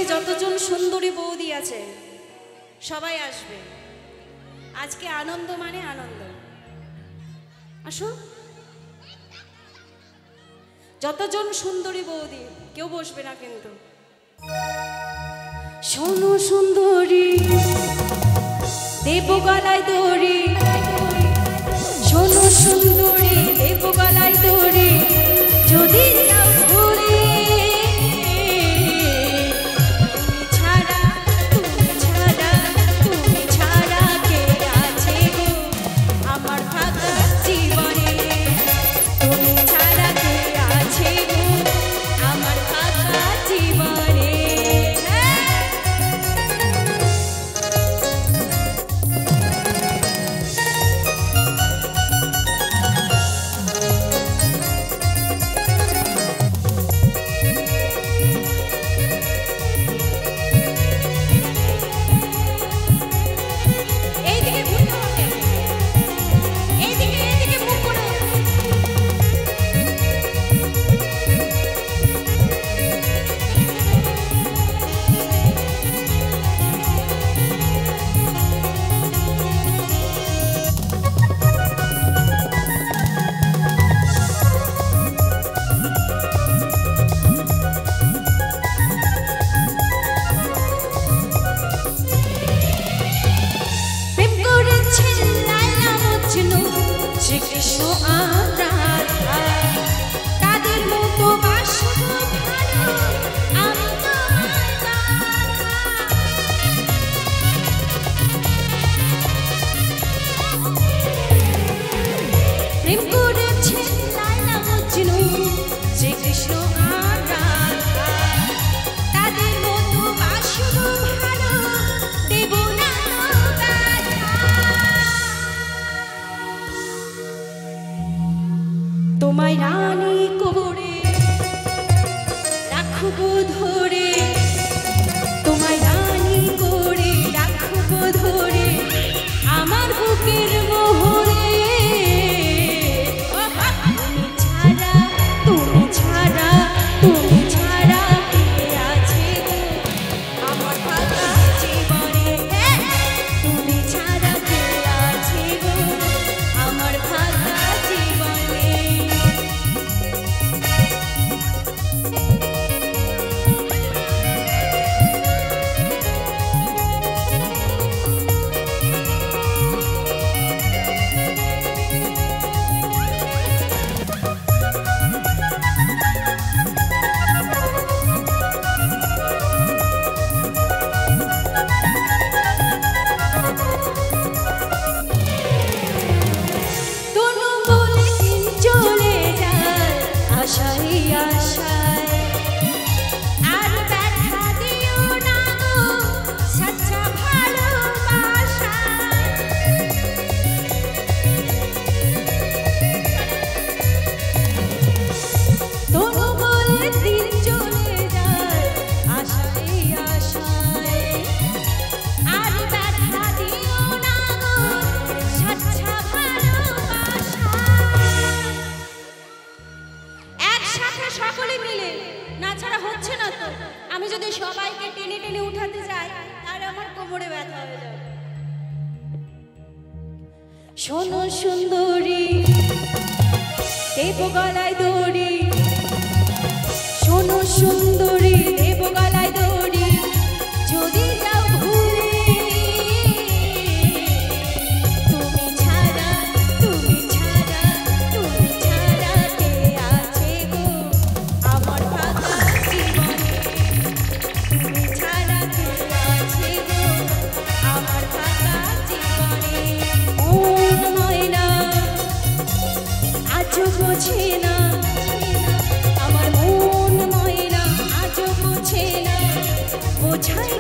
বাড়ি যতজন সুন্দরী বৌদি আছে সবাই আসবে। আজকে আনন্দ মানে আনন্দ। আসো, যতজন সুন্দরী বৌদি, কেউ বসবে না কিন্তু। শোনো সুন্দরী, দেব গলায় দড়ি, শোনো সুন্দরী, দেব গলায় দড়ি, যদি যাও ঘুরে তোমায় রানী কোরে রাখবো ধরে, তোমায় রানী করে রাখবো ধরে আমার বুকের মোহরে। তুমি ছাড়া, তুমি ছাড়া, তুমি ছাড়া কে আছে আমার ফাঁকা জীবনে? তুমি ছাড়া কে আছে গো আমার ফাঁকা জীবনে? সকলে মিলে না ছাড়া হচ্ছে না তো। আমি যদি সবাইকে টেনে টেনে উঠাতে যাই তাহলে আমার কোমরে ব্যথা হয়ে যাবে। শোনো সুন্দরী, দেব গলায় দড়ি, শোনো সুন্দরী, দেব গলায় দড়ি, যদি যাও ঘুরে তুমি ছাড়া, তুমি ছাড়া, তুমি ছাড়া কে আছে গো আমার ফাঁকা জীবনে? তুমি ছাড়া কে আছে গো আমার ফাঁকা জীবনে? ও ময়না আজও বোঝে না, আমার মন ময়না আজও বোঝে না, বোঝাই